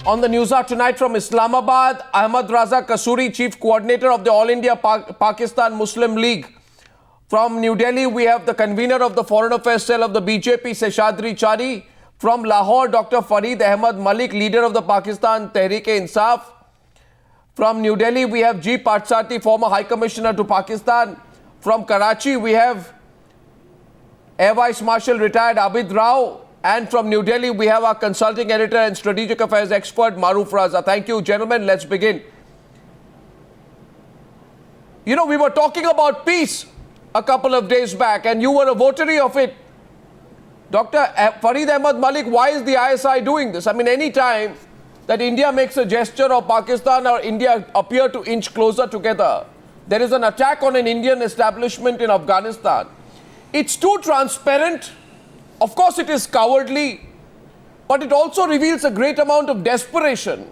On the news hour tonight from Islamabad, Ahmed Raza Kasuri, Chief Coordinator of the All India Pakistan Muslim League. From New Delhi, we have the Convenor of the Foreign Affairs Cell of the BJP, Sheshadri Chari. From Lahore, Dr. Farid Ahmed Malik, leader of the Pakistan Tehreek-e-Insaaf. From New Delhi, we have G. Parthasarthy, former High Commissioner to Pakistan. From Karachi, we have Air Vice Marshal retired Abid Rao. And from New Delhi, we have our consulting editor and strategic affairs expert, Maroof Raza. Thank you, gentlemen. Let's begin. You know, we were talking about peace a couple of days back, and you were a votary of it. Dr. Farid Ahmed Malik, why is the ISI doing this? I mean, any time that India makes a gesture or Pakistan or India appear to inch closer together, there is an attack on an Indian establishment in Afghanistan. It's too transparent. Of course, it is cowardly, but it also reveals a great amount of desperation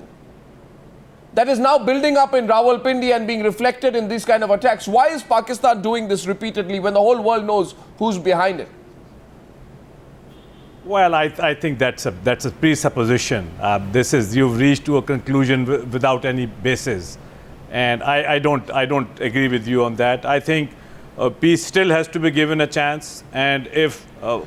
that is now building up in Rawalpindi and being reflected in these kind of attacks. Why is Pakistan doing this repeatedly when the whole world knows who's behind it? Well, I think that's a presupposition. You've reached to a conclusion without any basis, and I don't agree with you on that. I think peace still has to be given a chance, and if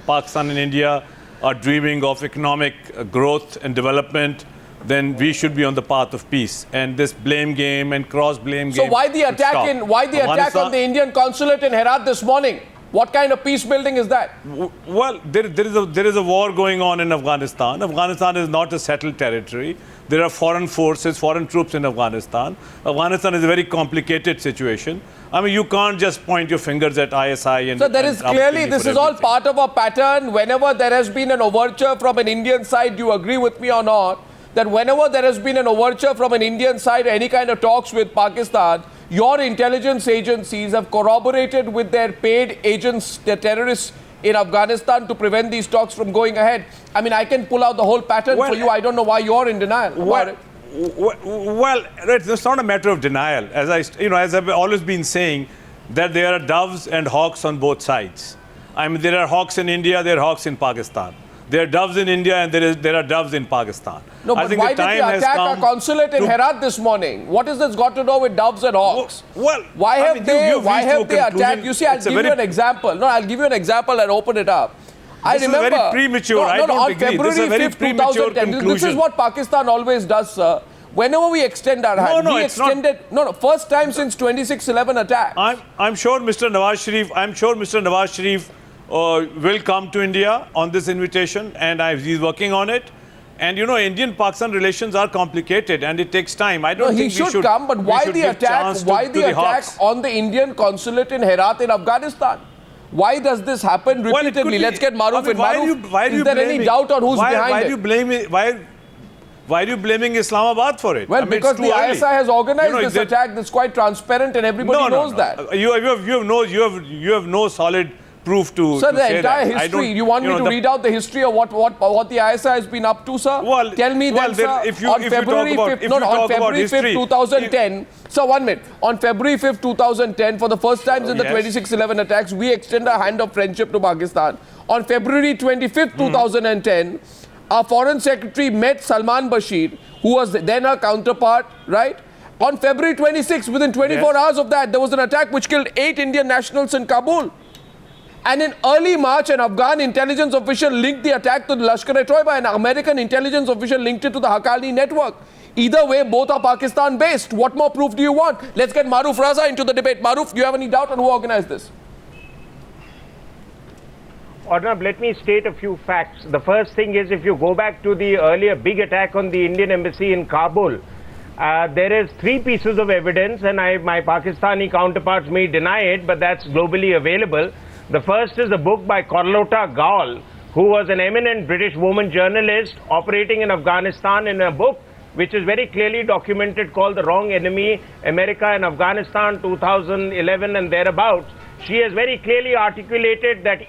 Pakistan and India are dreaming of economic growth and development, then we should be on the path of peace. And this blame game and cross-blame game. So why the attack on the Indian consulate in Herat this morning? What kind of peace building is that? Well, there is a war going on in Afghanistan. Afghanistan is not a settled territory. There are foreign forces, foreign troops in Afghanistan. Afghanistan is a very complicated situation. I mean, you can't just point your fingers at ISI and... So there is clearly, this is all part of a pattern. Whenever there has been an overture from an Indian side, do you agree with me or not, that whenever there has been an overture from an Indian side or any kind of talks with Pakistan, your intelligence agencies have corroborated with their paid agents, the terrorists in Afghanistan, to prevent these talks from going ahead? I mean, I can pull out the whole pattern for you. I don't know why you're in denial about it. Well, it's not a matter of denial. As I've always been saying, that there are doves and hawks on both sides. I mean, there are hawks in India, there are hawks in Pakistan. There are doves in India and there are doves in Pakistan. No, but why did they attack our consulate in Herat this morning? What has this got to do with doves and hawks? Well, why have they attacked? You see, I'll give you an example. No, I'll give you an example and open it up. I remember. This is very premature. I don't agree. This is a very premature conclusion. This is what Pakistan always does, sir. Whenever we extend our hand, first time since 26/11 attack. I'm sure Mr. Nawaz Sharif will come to India on this invitation, and he's working on it. And you know, Indian-Pakistan relations are complicated, and it takes time. I don't think he should come. But why the attack? Why the attack on the Indian consulate in Herat in Afghanistan? Why does this happen repeatedly? Let's get Maroof in. Maroof, is there any doubt on who's behind it? Why are you blaming Islamabad for it? Well, because the ISI has organized this attack. That's quite transparent, and everybody knows that. You have no solid proof to sir, the say entire that. history. You want me to read out the history of what the ISI has been up to, sir? Well, tell me then, sir. On February 5th, 2010. So 1 minute. On February 5th, 2010, for the first time in the 26/11 attacks, we extend a hand of friendship to Pakistan. On February 25th, 2010, our foreign secretary met Salman Bashir, who was then our counterpart, right? On February 26th, within 24 hours of that, there was an attack which killed 8 Indian nationals in Kabul. And in early March, an Afghan intelligence official linked the attack to the Lashkar-e-Toiba. An American intelligence official linked it to the Haqqani network. Either way, both are Pakistan-based. What more proof do you want? Let's get Maroof Raza into the debate. Maroof, do you have any doubt on who organized this? Arnab, let me state a few facts. The first thing is, if you go back to the earlier big attack on the Indian embassy in Kabul, there is 3 pieces of evidence, and my Pakistani counterparts may deny it, but that's globally available. The first is a book by Carlotta Gall, who was an eminent British woman journalist operating in Afghanistan, in a book which is very clearly documented called The Wrong Enemy, America and Afghanistan 2011 and thereabouts. She has very clearly articulated that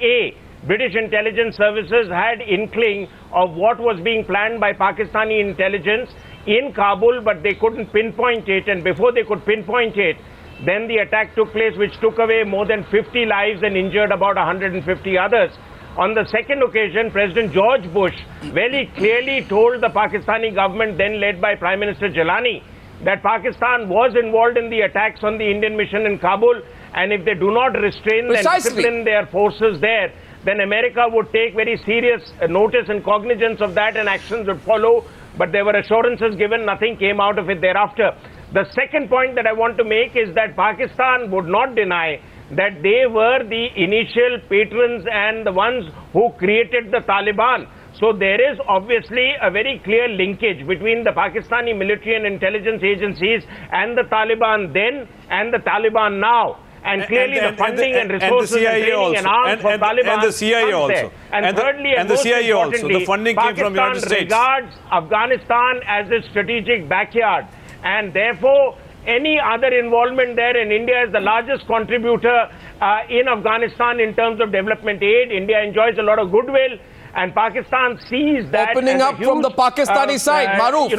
British intelligence services had inkling of what was being planned by Pakistani intelligence in Kabul, but they couldn't pinpoint it, and before they could pinpoint it, then the attack took place, which took away more than 50 lives and injured about 150 others. On the second occasion, President George Bush very clearly told the Pakistani government, then led by Prime Minister Jalani, that Pakistan was involved in the attacks on the Indian mission in Kabul, and if they do not restrain and discipline their forces there, then America would take very serious notice and cognizance of that, and actions would follow. But there were assurances given, nothing came out of it thereafter. The second point that I want to make is that Pakistan would not deny that they were the initial patrons and the ones who created the Taliban. So there is obviously a very clear linkage between the Pakistani military and intelligence agencies and the Taliban then and the Taliban now. And clearly the funding and resources and training and arms for Taliban and the CIA also. And thirdly, and the CIA also. The funding came from the United States. Pakistan regards Afghanistan as its strategic backyard, and therefore any other involvement there, in India is the largest contributor in Afghanistan in terms of development aid. India enjoys a lot of goodwill, and Pakistan sees that opening up from the Pakistani side, Maroof,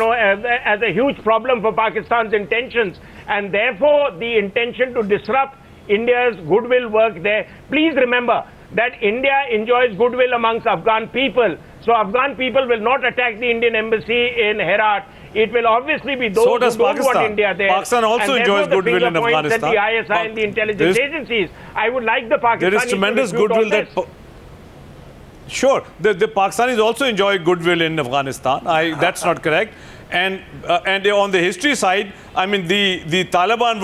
as a huge problem for Pakistan's intentions, and therefore the intention to disrupt India's goodwill work there. Please remember that India enjoys goodwill amongst Afghan people. So Afghan people will not attack the Indian embassy in Herat. It will obviously be those who don't want India there. Pakistan also enjoys goodwill in Afghanistan. The ISI and the intelligence agencies. I would like the Pakistanis there is tremendous goodwill that... Sure, the Pakistanis also enjoy goodwill in Afghanistan. That's not correct. And on the history side, I mean, the Taliban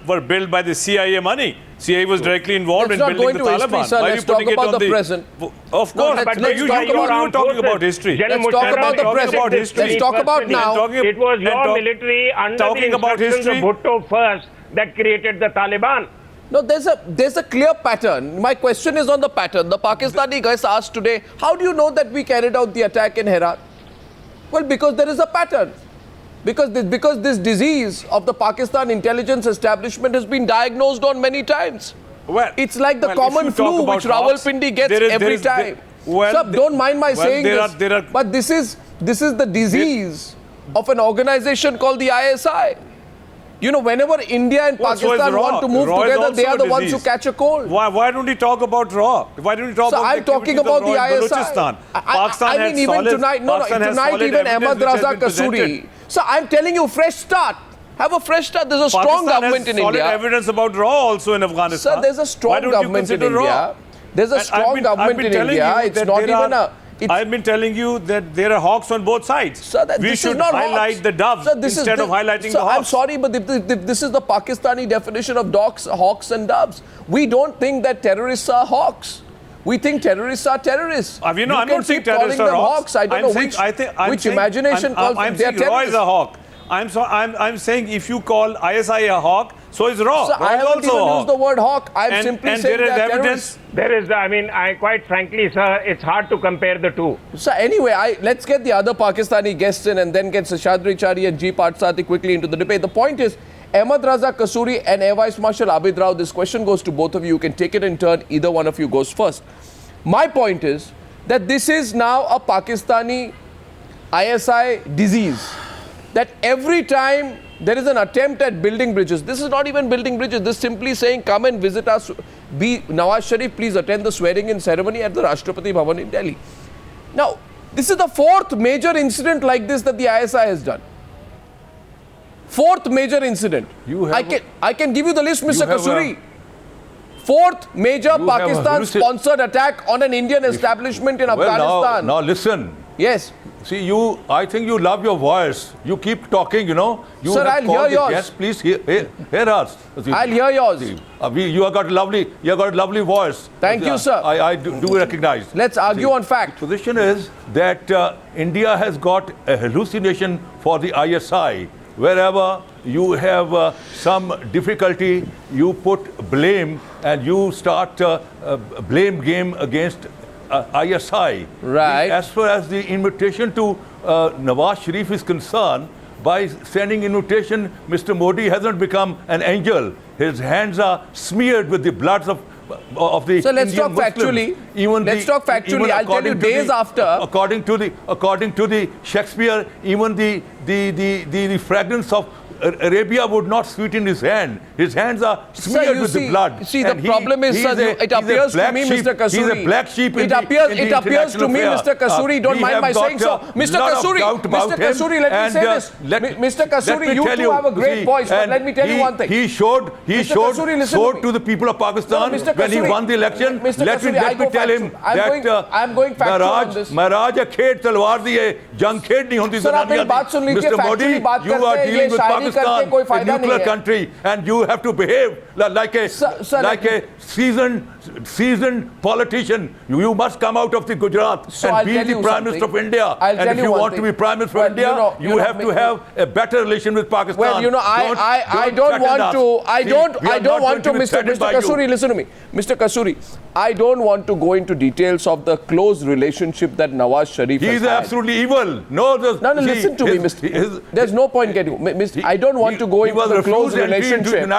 were built by the CIA money. CIA was directly involved in building the Taliban. History, Why are you putting it on the present? Of course, but you were talking about history. Let's talk about the present. Let's talk about now. It was your military under the instructions of Bhutto first that created the Taliban. No, there's a clear pattern. My question is on the pattern. The Pakistani guys asked today, how do you know that we carried out the attack in Herat? Well, because there is a pattern. Because this disease of the Pakistan intelligence establishment has been diagnosed on many times. Well, it's like the common flu which Rawalpindi gets every time. Sir, don't mind my saying this, but this is the disease of an organization called the ISI. You know, whenever India and Pakistan want to move together, they are the ones who catch a cold. Why don't we talk about Raw? Why don't we talk about I'm talking about the ISI. I mean, even tonight, tonight even Ahmed Raza Kasuri. So I'm telling you, fresh start. Have a fresh start. There's a strong government in India. Solid evidence about Raw also in Afghanistan. Sir, there's a strong government in India. There's a strong government in India. It's not even a... I've been telling you that there are hawks on both sides. Sir, we should highlight the doves instead of highlighting the hawks. I'm sorry, but this is the Pakistani definition of hawks and doves. We don't think that terrorists are hawks. We think terrorists are terrorists. I'm not saying terrorists are hawks. I don't know which imagination calls them. They are terrorists. Raw is a hawk. I'm saying if you call ISI a hawk, so is Raw. So I haven't even used the word hawk. I'm simply saying there is evidence. There is, I mean, quite frankly, sir, it's hard to compare the two. So anyway, let's get the other Pakistani guests in and then get Sheshadri Chari and Parthasarthy quickly into the debate. The point is, Ahmed Raza Kasuri and Air Vice Marshal Abid Rao, this question goes to both of you. You can take it in turn. Either one of you goes first. My point is that this is now a Pakistani ISI disease. That every time there is an attempt at building bridges, this is not even building bridges, this is simply saying, come and visit us, Nawaz Sharif, please attend the swearing-in ceremony at the Rashtrapati Bhavan in Delhi. Now, this is the fourth major incident like this that the ISI has done. Fourth major incident. I can give you the list, Mr. Kasuri. Fourth major Pakistan-sponsored attack on an Indian establishment in Afghanistan. Now listen. Yes. See, I think you love your voice. You keep talking, you know. Sir, I'll hear yours. Yes, please hear us. I'll hear yours. You have got a lovely voice. Thank you, sir. I do recognize. Let's argue on fact. The position is that India has got a hallucination for the ISI. Wherever you have some difficulty, you put blame and you start a blame game against ISI. Right. As far as the invitation to Nawaz Sharif is concerned, by sending invitation, Mr. Modi hasn't become an angel. His hands are smeared with the bloods of the so let's Indian talk factually. Let's talk factually. I'll tell you days after. According to the Shakespeare, even the fragrance of Arabia would not sweeten his hand. His hands are smeared with the blood. See, the problem is, sir, it appears to me, Mr. Kasuri. He's a black sheep in it appears to me, Mr. Kasuri, don't mind my saying so. Mr. Kasuri, let me say this. Mr. Kasuri, you two have a great voice, but let me tell you one thing. He showed to the people of Pakistan when he won the election. Let me tell him that I'm going factual on this. Maharaj khed talwar di hai, jang khed nahi hondi zananiyan di. Mr. Modi, you are dealing with Pakistan, a nuclear country, and you have to behave like a seasoned politician. You must come out of the Gujarat and be the Prime Minister of India. And if you want to be Prime Minister of India, you have to have a better relation with Pakistan. Well, you know, I don't want to, Mr. Kasuri, listen to me. Mr. Kasuri, I don't want to go into details of the close relationship that Nawaz Sharif has had. He is absolutely evil. No, listen to me, Mr. There's no point getting... I don't want to go into the close relationship.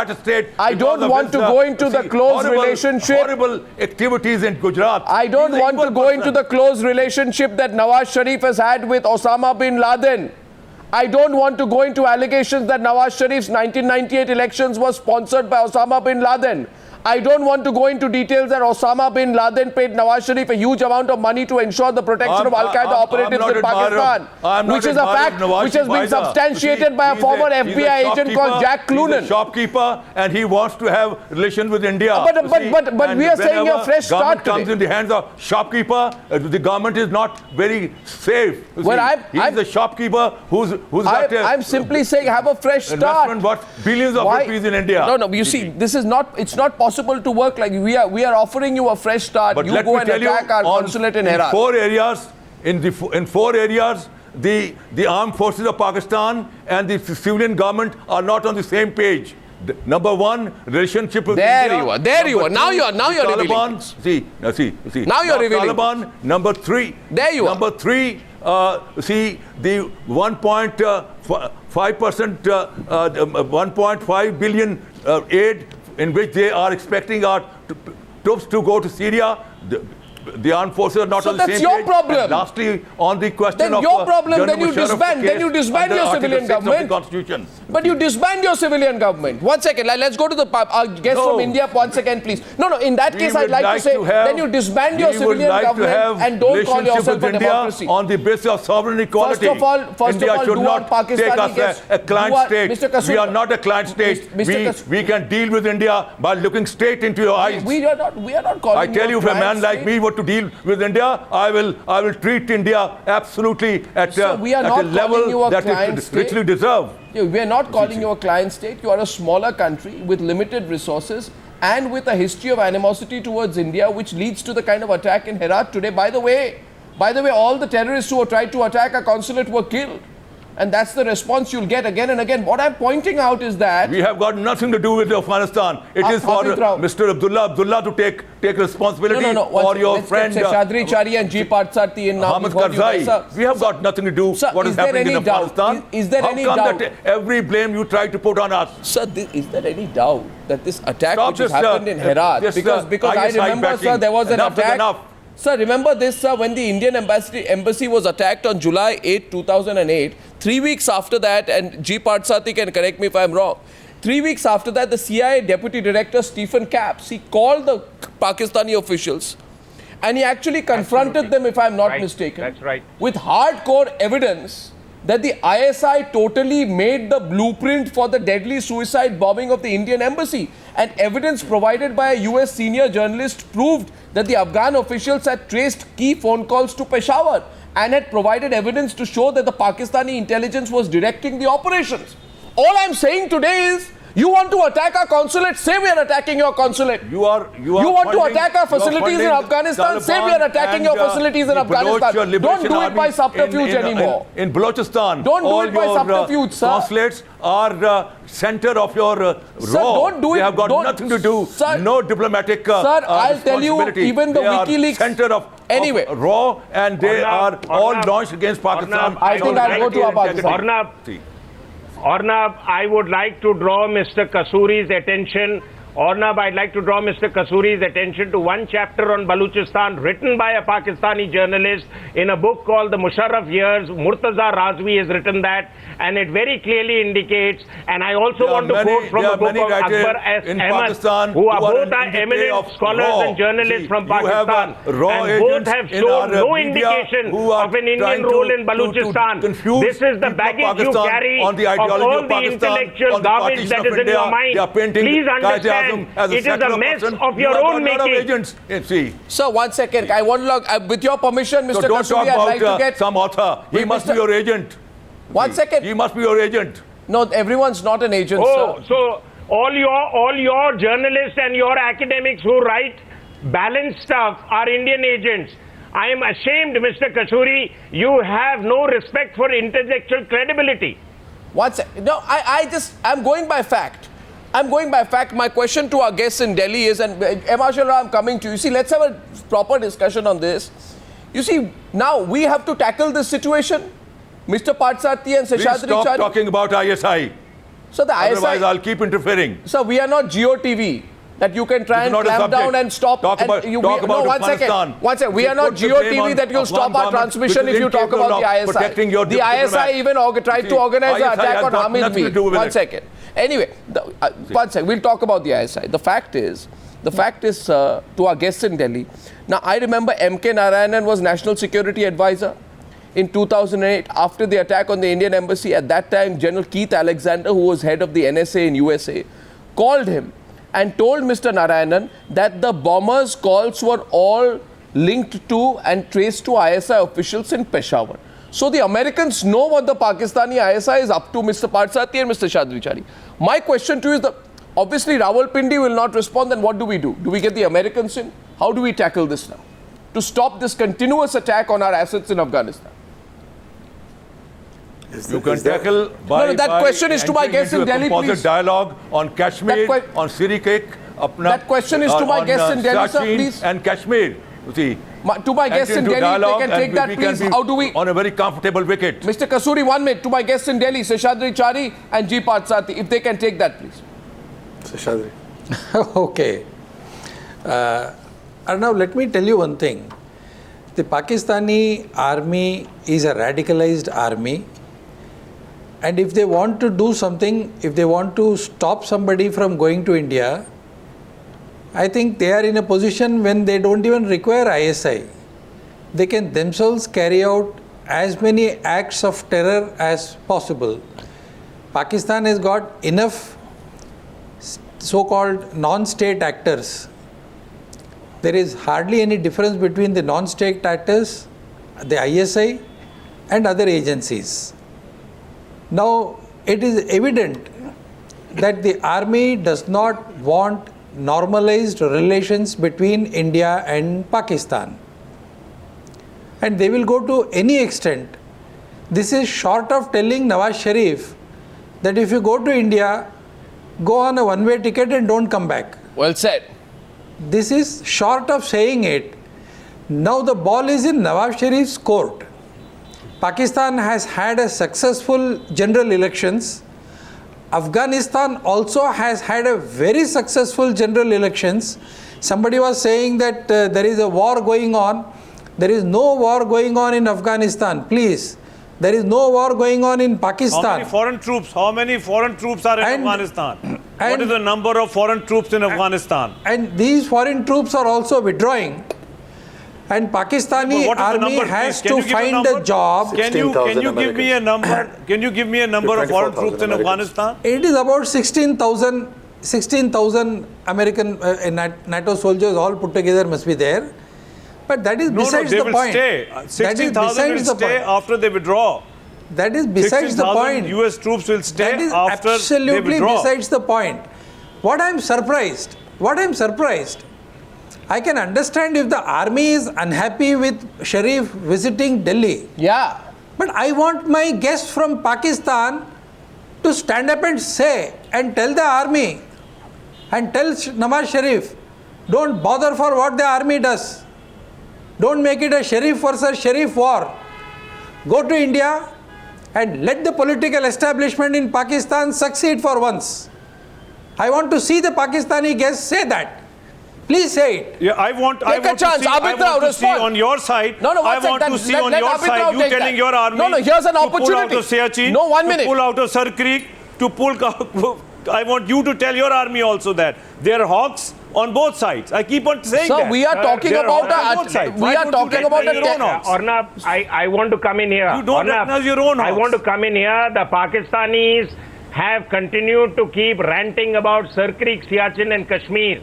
I don't want to go into the close relationship. Horrible activities in Gujarat. I don't want to go into the close relationship that Nawaz Sharif has had with Osama bin Laden. I don't want to go into allegations that Nawaz Sharif's 1998 elections were sponsored by Osama bin Laden. I don't want to go into details that Osama bin Laden paid Nawaz Sharif a huge amount of money to ensure the protection of Al-Qaeda operatives in Pakistan, which is a fact which has been substantiated by a former FBI agent called Jack Clunan. He's a shopkeeper and he wants to have relations with India. But we are saying a fresh start comes in the hands of shopkeeper, the government is not very safe. He's a shopkeeper who's got I'm simply saying have a fresh start. Investment worth billions of rupees in India. No, you see, this is not, it's not possible to work like we are offering you a fresh start. But you go and attack our consulate in Herat. In four areas, the armed forces of Pakistan and the civilian government are not on the same page. Number one, relationship with India. There you are. Now you're revealing. See. Now you're revealing. Taliban. Number three. There you are. Number three. The 1.5 billion aid in which they are expecting our troops to go to Syria. The armed forces are not on the same page. So that's your problem. And lastly, on the question of your problem, then you disband your civilian government. But you disband your civilian government. 1 second, let's go to the guest from India. 1 second, please. No, in that case, I'd like to say, then you disband your civilian government and don't call yourself a democracy. On the basis of sovereign equality. First of all, should not take us a client state. We are not a client state. We can deal with India by looking straight into your eyes. We are not calling I tell you, if a man like me were to deal with India, I will treat India absolutely at a level that it richly deserves. We are not calling you a client state. You are a smaller country with limited resources and with a history of animosity towards India, which leads to the kind of attack in Herat today. By the way, all the terrorists who tried to attack a consulate were killed. And that's the response you'll get again and again. What I'm pointing out is that... We have got nothing to do with Afghanistan. It is for Mr. Abdullah to take responsibility for your friend... Sheshadri Chari and G. Parthasarthy in Ahmed Raza. We have got nothing to do with what is happening in Afghanistan. Is there any doubt? How come that every blame you try to put on us? Sir, is there any doubt that this attack which has happened in Herat... Because I remember, sir, there was an attack... Sir, remember this, sir, when the Indian embassy was attacked on July 8, 2008, 3 weeks after that, and G. Parthasarthy can correct me if I'm wrong, 3 weeks after that, the CIA Deputy Director Stephen Capps, he called the Pakistani officials and he actually confronted them, if I'm not mistaken, that's right, with hardcore evidence that the ISI totally made the blueprint for the deadly suicide bombing of the Indian embassy. And evidence provided by a US senior journalist proved that the Afghan officials had traced key phone calls to Peshawar and had provided evidence to show that the Pakistani intelligence was directing the operations. All I'm saying today is, you want to attack our consulate, say we are attacking your consulate. You want to attack our facilities in Afghanistan, say we are attacking your facilities in Afghanistan. Don't do it by subterfuge anymore. In Balochistan, don't do it by subterfuge, sir. Consulates are center of your don't do it. They have got nothing to do. Sir, no diplomatic Sir, I'll tell you, even the WikiLeaks center of raw, and they are all launched against Pakistan. I think I'll go to Pakistan. Arnab, I would like to draw Mr. Kasuri's attention Arnab, I'd like to draw Mr. Kasuri's attention to one chapter on Baluchistan written by a Pakistani journalist in a book called The Musharraf Years. Murtaza Razvi has written that, and it very clearly indicates, and I also want to quote from a book of Akbar S. Ahmed, who are both eminent scholars and journalists from Pakistan, and both have shown no indication of an Indian role in Baluchistan. This is the baggage you carry of all the intellectual garbage that is in your mind. Please understand, it is a mess of your own making. Sir, 1 second. I want to, with your permission, Mr. Don't Kasuri, talk I'd like to about get some author. He must be your agent. 1 second. He must be your agent. No, everyone's not an agent, sir. So all your journalists and your academics who write balanced stuff are Indian agents. I am ashamed, Mr. Kasuri. You have no respect for intellectual credibility. No, I'm going by fact. I'm going by fact. My question to our guests in Delhi is, and Marshal Rao, I'm coming to you. See, let's have a proper discussion on this. You see, now we have to tackle this situation. Mr. Parthasarthy and Sheshadri Chari. Stop talking about ISI. So the Otherwise, ISI, I'll keep interfering. So we are not GeoTV that you can try and clamp down and stop. Talk about one second. We are not GeoTV that you'll stop our transmission if you talk about the ISI. The ISI even tried to organize an attack on Hamid Mir. 1 second. Anyway, 1 second. We'll talk about the ISI. The fact is, to our guests in Delhi. Now, I remember M.K. Narayanan was National Security Advisor in 2008 after the attack on the Indian Embassy. At that time, General Keith Alexander, who was head of the NSA in USA, called him and told Mr. Narayanan that the bombers' calls were all linked to and traced to ISI officials in Peshawar. So the Americans know what the Pakistani ISI is up to, Mr. Parthasarthy and Mr. Sheshadri Chari. My question to you is, obviously Rawalpindi will not respond, then what do we do? Do we get the Americans in? How do we tackle this now to stop this continuous attack on our assets in Afghanistan? You can tackle by that question is to my guests in Delhi, please. Dialogue on Kashmir, on Sirikek, that question is to my guests in Delhi, sir, please. And Kashmir. You see, to my guests in Delhi, if they can take that, please. How do we? On a very comfortable wicket. Mr. Kasuri, 1 minute. To my guests in Delhi, Sheshadri Chari and G. Parthasarthy, if they can take that, please. Sheshadri. Okay. Arnab, let me tell you one thing. The Pakistani army is a radicalized army. And if they want to do something, if they want to stop somebody from going to India, I think they are in a position when they don't even require ISI. They can themselves carry out as many acts of terror as possible. Pakistan has got enough so-called non-state actors. There is hardly any difference between the non-state actors, the ISI, and other agencies. Now, it is evident that the army does not want normalized relations between India and Pakistan. And they will go to any extent. This is short of telling Nawaz Sharif that if you go to India, go on a one-way ticket and don't come back. Well said. This is short of saying it. Now the ball is in Nawaz Sharif's court. Pakistan has had a successful general elections. Afghanistan also has had a very successful general elections. Somebody was saying that there is a war going on. There is no war going on in Afghanistan. Please, there is no war going on in Pakistan. How many foreign troops are in Afghanistan? What is the number of foreign troops in Afghanistan? And these foreign troops are also withdrawing. And Pakistani army has to find a job. Can you give me a number? Can you give me a number of foreign troops in Afghanistan? It is about 16,000 American NATO soldiers all put together must be there. But that is besides the point. Stay. 16,000 will stay after they withdraw. That is besides the point. US troops will stay that is after they absolutely withdraw. Besides the point. What I am surprised, I can understand if the army is unhappy with Sharif visiting Delhi. Yeah. But I want my guests from Pakistan to stand up and say and tell the army and tell Nawaz Sharif, don't bother for what the army does. Don't make it a Sharif versus Sharif war. Go to India and let the political establishment in Pakistan succeed for once. I want to see the Pakistani guests say that. Please say it. Yeah, I want Take a chance. Abid Rao, to see respond. on your side. No, I want to see on your side you telling your army No, here's an opportunity. to pull out of Siachen, No, 1 minute. to pull out of Sir Creek, to pull... I want you to tell your army also that there are hawks on both sides. I keep on saying that. Sir, we are talking about Arnab, I want to come in here. You don't recognize your own hawks. I want to come in here. The Pakistanis have continued to keep ranting about Sir Creek, Siachen and Kashmir.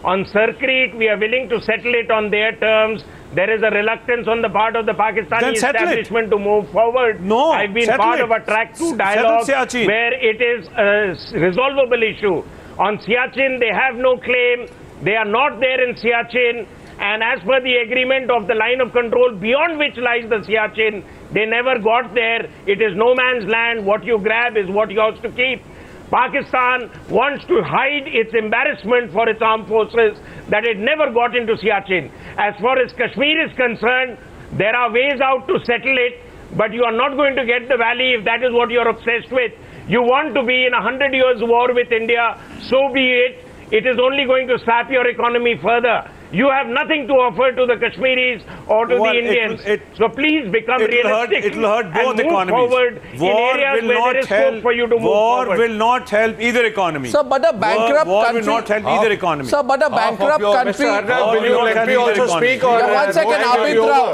On Sir Creek, we are willing to settle it on their terms. There is a reluctance on the part of the Pakistani establishment to move forward. No, I've been part of a track 2 dialogue where it is a resolvable issue. On Siachen, they have no claim. They are not there in Siachen. And as per the agreement of the line of control beyond which lies the Siachen, they never got there. It is no man's land. What you grab is what you have to keep. Pakistan wants to hide its embarrassment for its armed forces that it never got into Siachen. As far as Kashmir is concerned, there are ways out to settle it, but you are not going to get the valley if that is what you are obsessed with. You want to be in 100 years war with India, so be it. It is only going to sap your economy further. You have nothing to offer to the Kashmiris or to the Indians. So please become realistic. It will hurt both and move economies. Forward War in areas will where not there is help. scope for you to move War forward. will not help either economy. Sir, but a bankrupt war country... will not help either economy. Sir, but a bankrupt country... Mr. Arnab, will you let me also speak? Or Yeah, 1 second, Abid Rao.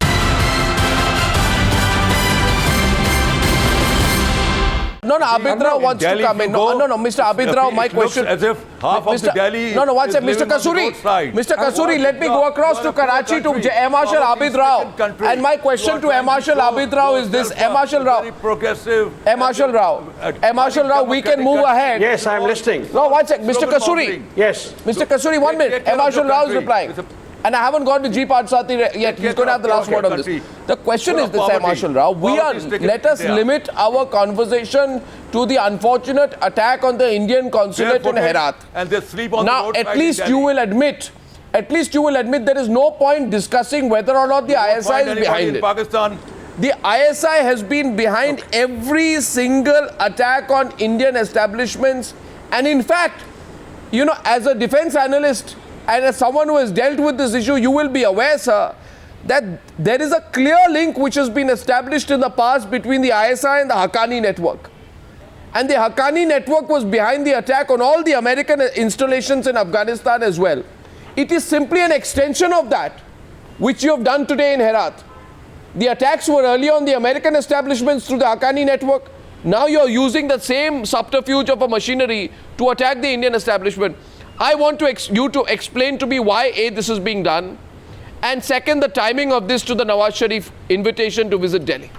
No, Abid Rao wants to come in. No, Mr. Abid Rao, my question... as if half of the Delhi No, 1 second, is Mr. living on the Kasuri. roadside. Mr. Kasuri, let me go across to Karachi to Air Marshal Abid Rao. And my question to Air Marshal Abid Rao is this. Air Marshal Rao. Very progressive. Air Marshal Rao. Air Marshal Rao, we can move ahead. Yes, I'm listening. No, 1 second. Mr. Kasuri. Yes. Mr. Kasuri, 1 minute. Air Marshal Rao is replying. And I haven't gone to G. Parthasarthy yet. He's going to have the last word on this. The question is this, Air Marshal Rao. Let us limit our conversation to the unfortunate attack on the Indian consulate in Herat. And they sleep on Now, the roadside at least you will admit there is no point discussing whether or not the ISI is behind it. Pakistan. The ISI has been behind every single attack on Indian establishments. And in fact, you know, as a defense analyst and as someone who has dealt with this issue, you will be aware, sir, that there is a clear link which has been established in the past between the ISI and the Haqqani network. And the Haqqani network was behind the attack on all the American installations in Afghanistan as well. It is simply an extension of that, which you have done today in Herat. The attacks were earlier on the American establishments through the Haqqani network. Now you're using the same subterfuge of a machinery to attack the Indian establishment. I want you to explain to me why, A, this is being done, and second, the timing of this to the Nawaz Sharif invitation to visit Delhi.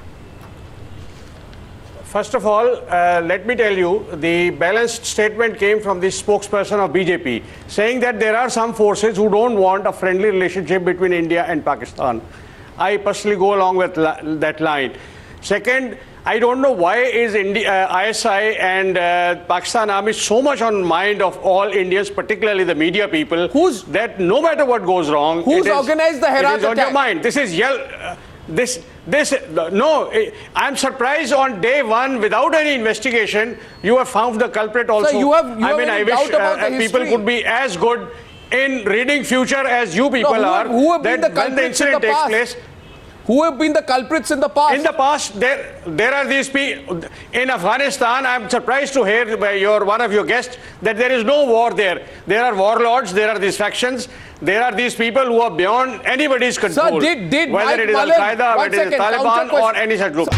First of all, let me tell you, the balanced statement came from the spokesperson of BJP, saying that there are some forces who don't want a friendly relationship between India and Pakistan. I personally go along with that line. Second, I don't know why is ISI and Pakistan Army so much on mind of all Indians, particularly the media people, that no matter what goes wrong, who's organized the Herat it is on attack? your mind. This is no. I'm surprised on day one, without any investigation, you have found the culprit also. So I wish people could be as good in reading future as you people are. Who have been the culprits in the past? Who have been the culprits in the past? In the past, there are these people. In Afghanistan, I'm surprised to hear by one of your guests that there is no war there. There are warlords, there are these factions, there are these people who are beyond anybody's control. Sir, did whether it is Al-Qaeda, whether it is Taliban or any such group.